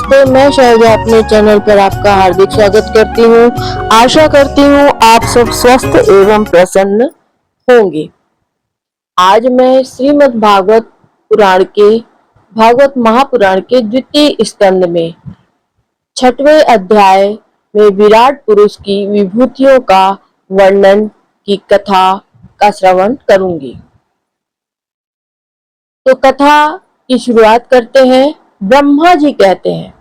नमस्ते, मैं शैलजा अपने चैनल पर आपका हार्दिक स्वागत करती हूँ। आशा करती हूँ आप सब स्वस्थ एवं प्रसन्न होंगे। आज मैं श्रीमद् भागवत महापुराण के द्वितीय स्कंद में 6वें अध्याय में विराट पुरुष की विभूतियों का वर्णन की कथा का श्रवण करूंगी। तो कथा की शुरुआत करते हैं। ब्रह्मा जी कहते हैं,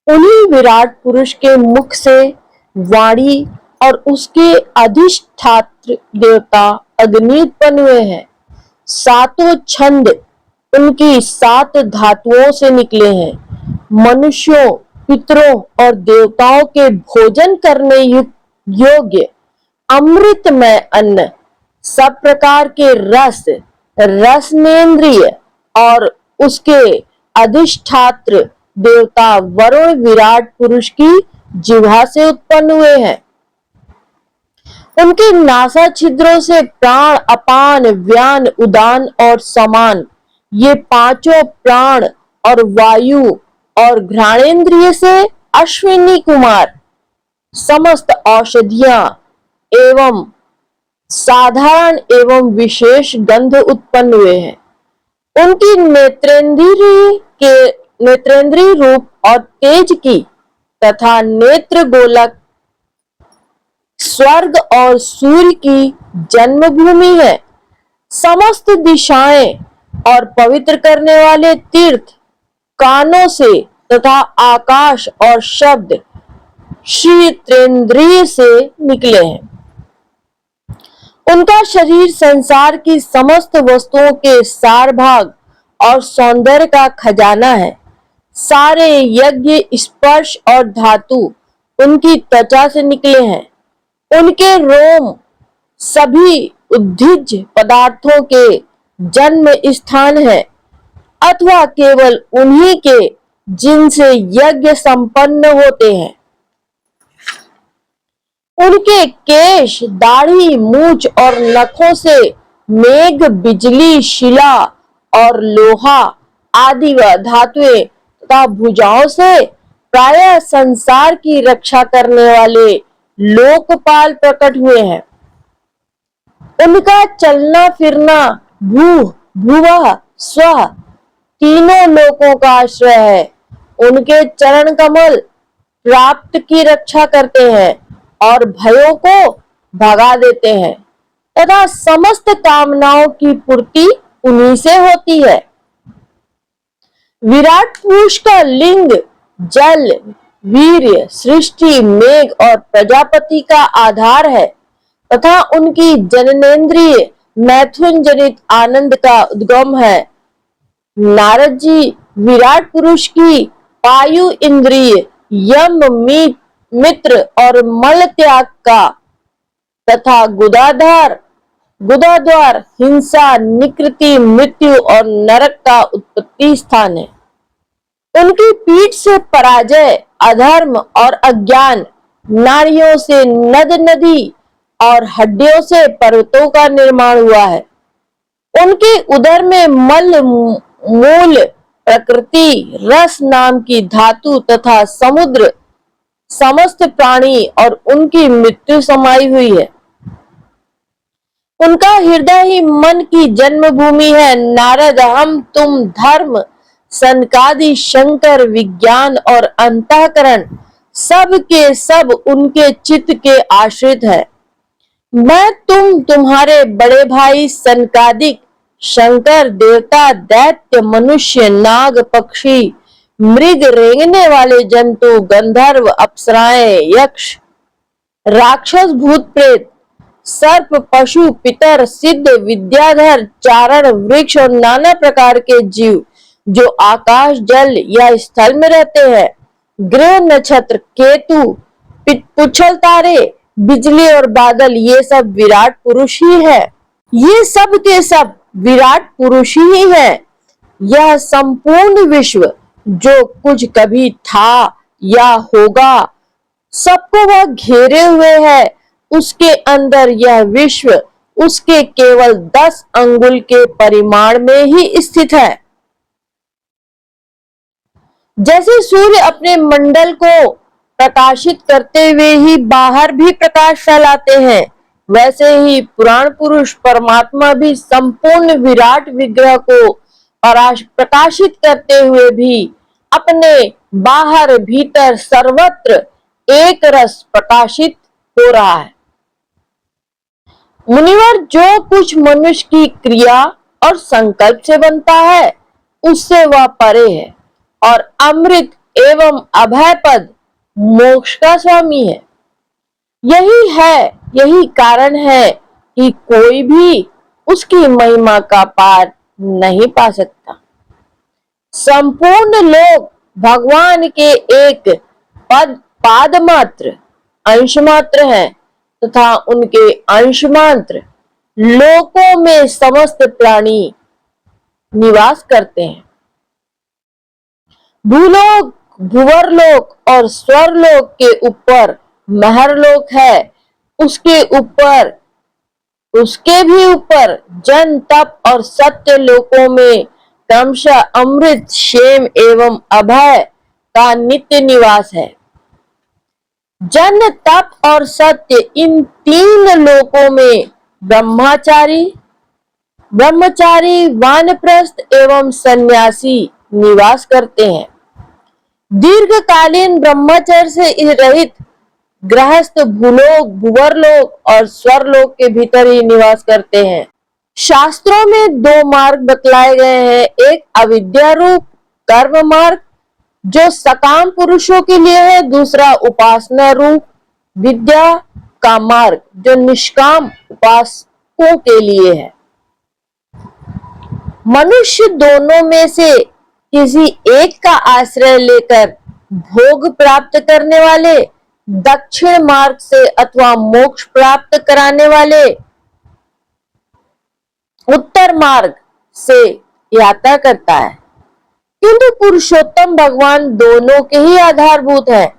उन्हीं विराट पुरुष के मुख से वाणी और उसके अधिष्ठात्र देवता अग्नि उत्पन्न हुए हैं। सातों छंद उनकी 7 धातुओं से निकले हैं। मनुष्यों, पितरों और देवताओं के भोजन करने योग्य अमृतमय अन्न, सब प्रकार के रस, रसनेन्द्रिय और उसके अधिष्ठात्र देवता वरुण विराट पुरुष की जिह्वा से उत्पन्न हुए हैं। उनके नासा छिद्रों से प्राण, अपान, व्यान, उदान और समान, ये पांचों प्राण और वायु और घ्राणेन्द्रिय से अश्विनी कुमार समस्त औषधियां एवं साधारण एवं विशेष गंध उत्पन्न हुए हैं। उनकी नेत्रेंद्रिय रूप और तेज की तथा नेत्र गोलक स्वर्ग और सूर्य की जन्मभूमि है। समस्त दिशाएं और पवित्र करने वाले तीर्थ कानों से तथा आकाश और शब्द श्रीत्रेंद्रिय से निकले हैं। उनका शरीर संसार की समस्त वस्तुओं के सार भाग और सौंदर्य का खजाना है। सारे यज्ञ, स्पर्श और धातु उनकी त्वचा से निकले हैं। उनके रोम सभी उद्भिज पदार्थों के जन्म स्थान है, अथवा केवल उन्हीं के जिनसे यज्ञ संपन्न होते हैं। उनके केश, दाढ़ी, मूछ और नखों से मेघ, बिजली, शिला और लोहा आदि व धातुएं तथा भुजाओं से प्रायः संसार की रक्षा करने वाले लोकपाल प्रकट हुए हैं। उनका चलना फिरना भुवः स्वः तीनों लोकों का आश्रय है। उनके चरण कमल प्राप्त की रक्षा करते हैं और भयों को भगा देते हैं तथा समस्त कामनाओं की पूर्ति उन्हीं से होती है। विराट पुरुष का लिंग जल, वीर्य, सृष्टि, मेघ और प्रजापति का आधार है तथा उनकी जननेन्द्रिय मैथुन जनित आनंद का उद्गम है। नारद जी विराट पुरुष की वायु इंद्रिय, यम, मित्र और मल त्याग का तथा गुदाद्वार हिंसा, निकृति, मृत्यु और नरक का उत्पत्ति स्थान है। उनकी पीठ से पराजय, अधर्म और अज्ञान, नाड़ियों से नद नदी और हड्डियों से पर्वतों का निर्माण हुआ है। उनके उदर में मल मूल प्रकृति रस नाम की धातु तथा समुद्र समस्त प्राणी और उनकी मृत्यु समाई हुई है। उनका हृदय ही मन की जन्मभूमि है। नारद, हम, तुम, धर्म, सनकादि, शंकर, विज्ञान और अंतःकरण सब के सब उनके चित्त के आश्रित है। मैं तुम्हारे बड़े भाई सनकादिक, शंकर, देवता, दैत्य, मनुष्य, नाग, पक्षी, मृग, रेंगने वाले जंतु, गंधर्व, अप्सराएं, यक्ष, राक्षस, भूत प्रेत, सर्प, पशु, पितर, सिद्ध, विद्याधर, चारण, वृक्ष और नाना प्रकार के जीव जो आकाश, जल या स्थल में रहते हैं, ग्रह, नक्षत्र, केतु, पुच्छल तारे, बिजली और बादल, ये सब विराट पुरुष ही है। ये सब के सब विराट पुरुष ही है। यह संपूर्ण विश्व जो कुछ कभी था या होगा, सबको वह घेरे हुए है। उसके अंदर यह विश्व उसके केवल 10 अंगुल के परिमाण में ही स्थित है। जैसे सूर्य अपने मंडल को प्रकाशित करते हुए ही बाहर भी प्रकाश फैलाते हैं, वैसे ही पुराण पुरुष परमात्मा भी संपूर्ण विराट विग्रह को प्रकाशित करते हुए भी अपने बाहर भीतर सर्वत्र एक रस प्रकाशित हो रहा है। मुनिवर, जो कुछ मनुष्य की क्रिया और संकल्प से बनता है उससे वह परे है और अमृत एवं अभय पद मोक्ष का स्वामी है। यही कारण है कि कोई भी उसकी महिमा का पार नहीं पा सकता। संपूर्ण लोग भगवान के एक पाद मात्र अंश मात्र हैं तथा उनके अंश मात्र लोकों में समस्त प्राणी निवास करते हैं। भूलोक, भुवरलोक और स्वरलोक के ऊपर महरलोक है, उसके भी ऊपर जन तप और सत्य लोकों में क्रमशः अमृत, क्षेम एवं अभय का नित्य निवास है। जन, तप और सत्य, इन तीन लोकों में ब्रह्मचारी, वानप्रस्थ एवं सन्यासी निवास करते हैं। दीर्घकालीन ब्रह्मचर्य से रहित गृहस्थ भूलोक, भुवरलोक और स्वरलोक के भीतर ही निवास करते हैं। शास्त्रों में दो मार्ग बतलाए गए हैं, एक अविद्या रूप कर्म मार्ग जो सकाम पुरुषों के लिए है, दूसरा उपासना रूप विद्या का मार्ग जो निष्काम उपासकों के लिए है। मनुष्य दोनों में से किसी एक का आश्रय लेकर भोग प्राप्त करने वाले दक्षिण मार्ग से अथवा मोक्ष प्राप्त कराने वाले उत्तर मार्ग से यात्रा करता है, किंतु पुरुषोत्तम भगवान दोनों के ही आधारभूत है।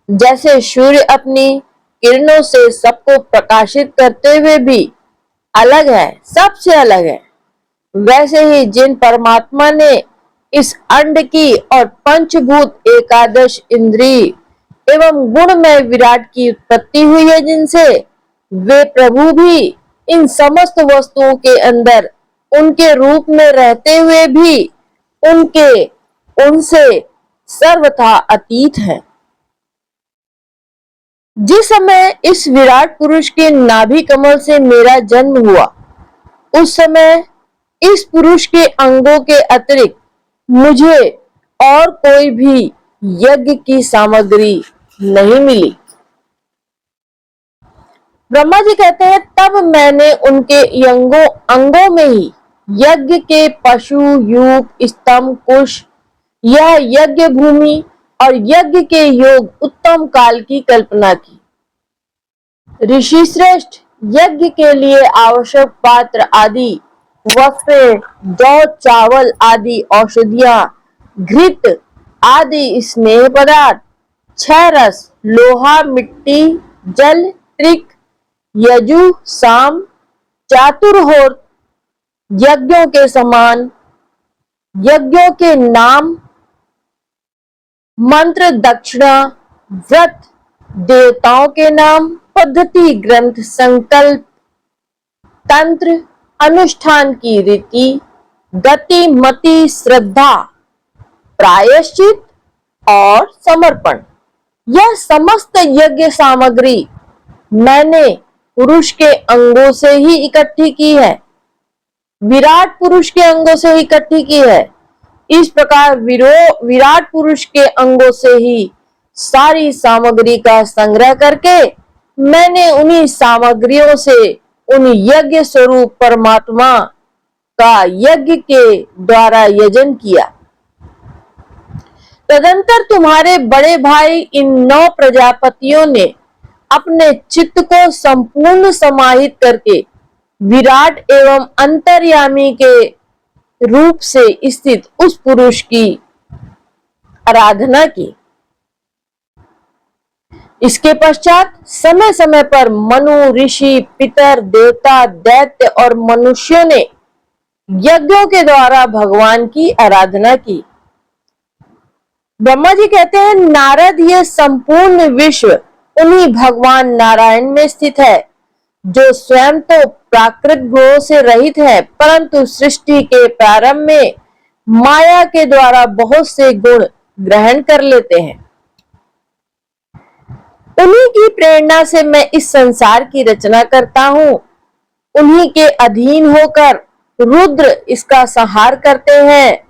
जैसे सूर्य अपनी किरणों से सबको प्रकाशित करते हुए भी अलग है, सबसे अलग है, वैसे ही जिन परमात्मा ने इस अंड की और पंचभूत एकादश इंद्रिय एवं गुणमय विराट की उत्पत्ति हुई है, जिनसे वे प्रभु भी इन समस्त वस्तुओं के अंदर उनके रूप में रहते हुए भी उनसे सर्वथा अतीत है। जिस समय इस विराट पुरुष के नाभि कमल से मेरा जन्म हुआ, उस समय इस पुरुष के अंगों के अतिरिक्त मुझे और कोई भी यज्ञ की सामग्री नहीं मिली। ब्रह्मा जी कहते हैं, तब मैंने उनके अंगों में ही यज्ञ के पशु, यूप, स्तंभ, कुश, यह यज्ञ भूमि और यज्ञ के योग उत्तम काल की कल्पना की। ऋषि श्रेष्ठ, यज्ञ के लिए आवश्यक पात्र आदि वस्त्रें, जौ, चावल आदि औषधियां, घृत आदि स्नेह पदार्थ, 6 रस, लोहा, मिट्टी, जल, त्रिक, यजु, साम, चातुर्होत्र, यज्ञों के समान, यज्ञों के नाम, मंत्र, दक्षिणा, व्रत, देवताओं के नाम, पद्धति, ग्रंथ, संकल्प, तंत्र, अनुष्ठान की रीति, गति, मति, श्रद्धा, प्रायश्चित और समर्पण, यह समस्त यज्ञ सामग्री मैंने पुरुष के अंगों से ही इकट्ठी की है, विराट पुरुष के अंगों से ही इकट्ठी की है। इस प्रकार विराट पुरुष के अंगों से ही सारी सामग्री का संग्रह करके मैंने उन्हीं सामग्रियों से उन यज्ञ स्वरूप परमात्मा का यज्ञ के द्वारा यजन किया। तदंतर तुम्हारे बड़े भाई इन 9 प्रजापतियों ने अपने चित्त को संपूर्ण समाहित करके विराट एवं अंतर्यामी के रूप से स्थित उस पुरुष की आराधना की। इसके पश्चात समय समय पर मनु, ऋषि, पितर, देवता, दैत्य और मनुष्यों ने यज्ञों के द्वारा भगवान की आराधना की। ब्रह्मा जी कहते हैं, नारद, ये संपूर्ण विश्व उन्हीं भगवान नारायण में स्थित है, जो स्वयं तो प्राकृत गुणों से रहित है, परंतु सृष्टि के प्रारंभ में माया के द्वारा बहुत से गुण ग्रहण कर लेते हैं। उन्हीं की प्रेरणा से मैं इस संसार की रचना करता हूँ। उन्हीं के अधीन होकर रुद्र इसका संहार करते हैं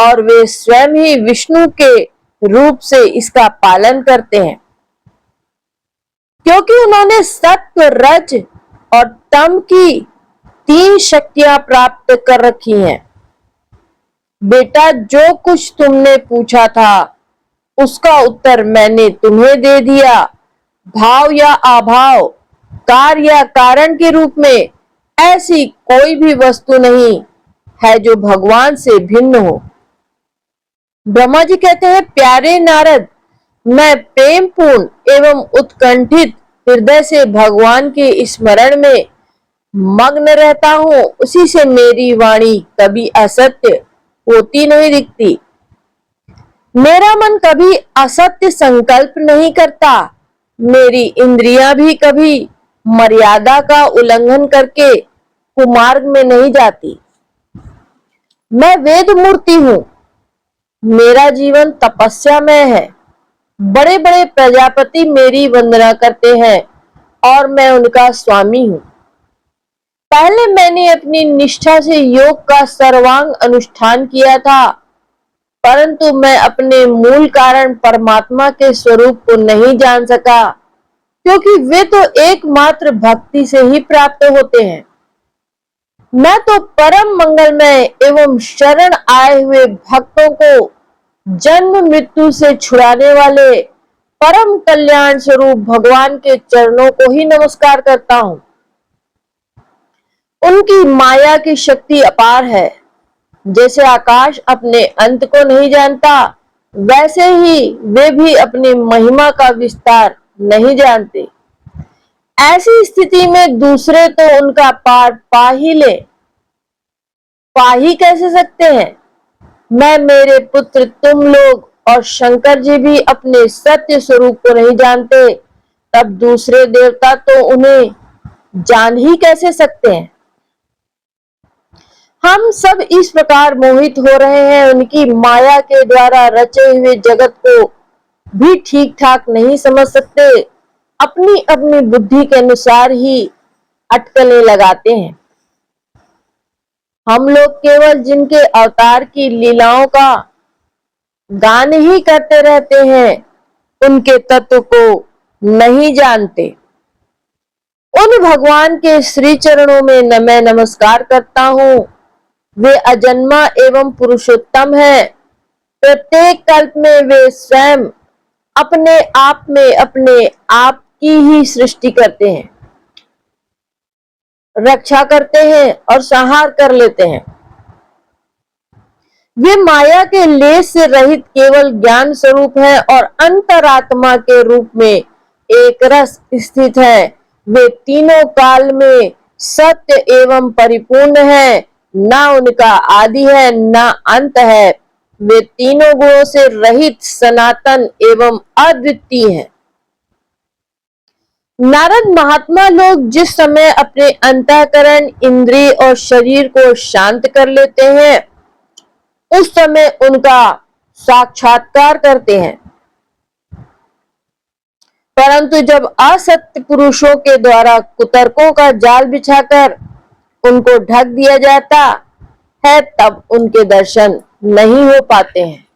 और वे स्वयं ही विष्णु के रूप से इसका पालन करते हैं, क्योंकि उन्होंने सत्व, रज और तम की 3 शक्तियां प्राप्त कर रखी हैं। बेटा, जो कुछ तुमने पूछा था उसका उत्तर मैंने तुम्हें दे दिया। भाव या अभाव, कार्य या कारण के रूप में ऐसी कोई भी वस्तु नहीं है जो भगवान से भिन्न हो। ब्रह्मा जी कहते हैं, प्यारे नारद, मैं प्रेम पूर्ण एवं उत्कंठित हृदय से भगवान के स्मरण में मग्न रहता हूँ। उसी से मेरी वाणी कभी असत्य होती नहीं दिखती। मेरा मन कभी असत्य संकल्प नहीं करता। मेरी इंद्रियां भी कभी मर्यादा का उल्लंघन करके कुमार्ग में नहीं जाती। मैं वेद मूर्ति हूँ। मेरा जीवन तपस्या में है। बड़े बड़े प्रजापति मेरी वंदना करते हैं और मैं उनका स्वामी हूँ। पहले मैंने अपनी निष्ठा से योग का सर्वांग अनुष्ठान किया था, परंतु मैं अपने मूल कारण परमात्मा के स्वरूप को नहीं जान सका, क्योंकि वे तो एकमात्र भक्ति से ही प्राप्त होते हैं। मैं तो परम मंगलमय एवं शरण आए हुए भक्तों को जन्म मृत्यु से छुड़ाने वाले परम कल्याण स्वरूप भगवान के चरणों को ही नमस्कार करता हूँ। उनकी माया की शक्ति अपार है। जैसे आकाश अपने अंत को नहीं जानता, वैसे ही वे भी अपनी महिमा का विस्तार नहीं जानते। ऐसी स्थिति में दूसरे तो उनका पार पा ही कैसे सकते हैं। मैं, मेरे पुत्र, तुम लोग और शंकर जी भी अपने सत्य स्वरूप को नहीं जानते, तब दूसरे देवता तो उन्हें जान ही कैसे सकते हैं। हम सब इस प्रकार मोहित हो रहे हैं, उनकी माया के द्वारा रचे हुए जगत को भी ठीक ठाक नहीं समझ सकते। अपनी अपनी बुद्धि के अनुसार ही अटकलें लगाते हैं। हम लोग केवल जिनके अवतार की लीलाओं का गान ही करते रहते हैं, उनके तत्व को नहीं जानते। उन भगवान के श्री चरणों में मैं नमस्कार करता हूँ। वे अजन्मा एवं पुरुषोत्तम है। प्रत्येक कल्प में वे स्वयं अपने आप में अपने आप की ही सृष्टि करते हैं, रक्षा करते हैं और संहार कर लेते हैं। वे माया के लेस से रहित केवल ज्ञान स्वरूप है और अंतरात्मा के रूप में एक रस स्थित है। वे तीनों काल में सत्य एवं परिपूर्ण है। ना उनका आदि है, ना अंत है। वे तीनों गुणों से रहित, सनातन एवं अद्वितीय हैं। नारद महात्मा लोग जिस समय अपने अंतःकरण, इंद्रिय और शरीर को शांत कर लेते हैं, उस समय उनका साक्षात्कार करते हैं। परंतु जब असत्य पुरुषों के द्वारा कुतर्कों का जाल बिछाकर उनको ढक दिया जाता है, तब उनके दर्शन नहीं हो पाते हैं।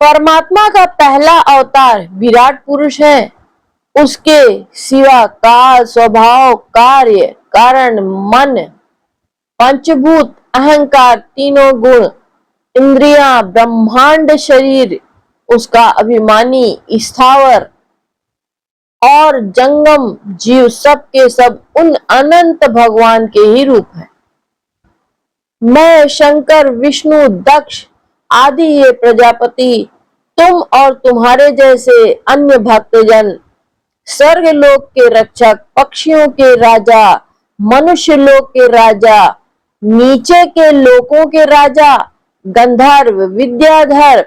परमात्मा का पहला अवतार विराट पुरुष है। उसके सिवा काल, स्वभाव, कार्य, कारण, मन, पंचभूत, अहंकार, तीनों गुण, इंद्रियां, ब्रह्मांड, शरीर, उसका अभिमानी, स्थावर और जंगम जीव सब के सब उन अनंत भगवान के ही रूप है। मैं, शंकर, विष्णु, दक्ष आदि ये प्रजापति, तुम और तुम्हारे जैसे अन्य भक्तजन, स्वर्ग लोक के रक्षक, पक्षियों के राजा, मनुष्य लोक के राजा, नीचे के लोकों के राजा, गंधर्व, विद्याधर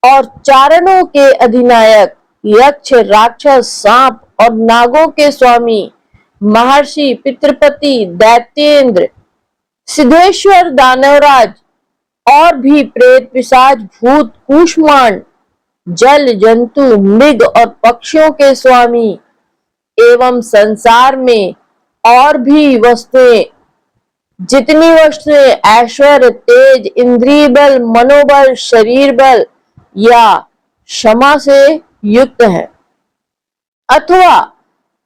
और चारणों के अधिनायक, यक्ष, राक्षस, सांप और नागों के स्वामी, महर्षि, पितृपति, दैत्येंद्र, सिद्धेश्वर, दानवराज और भी प्रेत, पिशाच, भूत, कूष्मांड, जल जंतु, मृग और पक्षियों के स्वामी एवं संसार में और भी वस्तुएं, जितनी वस्तुएं ऐश्वर्य, तेज, इंद्रिय बल, मनोबल, शरीर बल या क्षमा से युक्त है, अथवा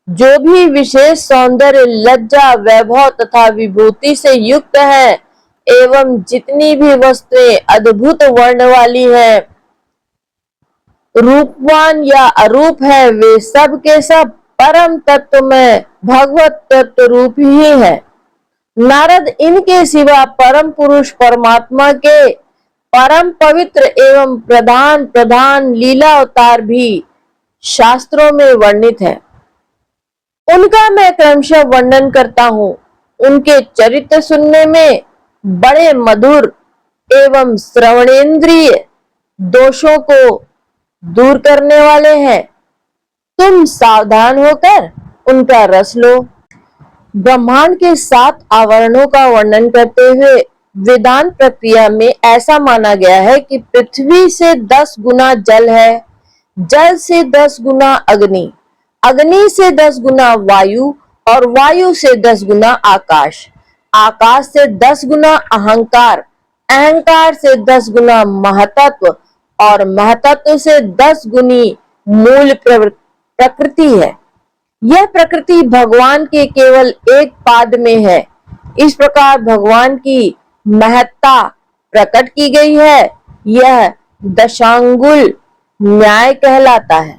जो भी विशेष सौंदर्य, लज्जा, वैभव तथा विभूति से युक्त है, एवं जितनी भी वस्तुएं अद्भुत वर्ण वाली हैं, रूपवान या अरूप है, वे सब के सब परम तत्व में भगवत तत्व रूप ही है। नारद इनके सिवा परम पुरुष परमात्मा के परम पवित्र एवं प्रधान प्रधान लीला अवतार भी शास्त्रों में वर्णित है। उनका मैं क्रमशः वर्णन करता हूँ। उनके चरित्र सुनने में बड़े मधुर एवं श्रवणेन्द्रिय दोषों को दूर करने वाले हैं। तुम सावधान होकर उनका रस लो। ब्रह्मांड के 7 आवरणों का वर्णन करते हुए वेदांत प्रक्रिया में ऐसा माना गया है कि पृथ्वी से 10 गुना जल है, जल से 10 गुना अग्नि, अग्नि से 10 गुना वायु और वायु से 10 गुना आकाश, आकाश से 10 गुना अहंकार, अहंकार से 10 गुना महतत्व और महतत्व से 10 गुनी मूल प्रकृति है। यह प्रकृति भगवान के केवल एक पाद में है। इस प्रकार भगवान की महत्ता प्रकट की गई है। यह दशांगुल न्याय कहलाता है।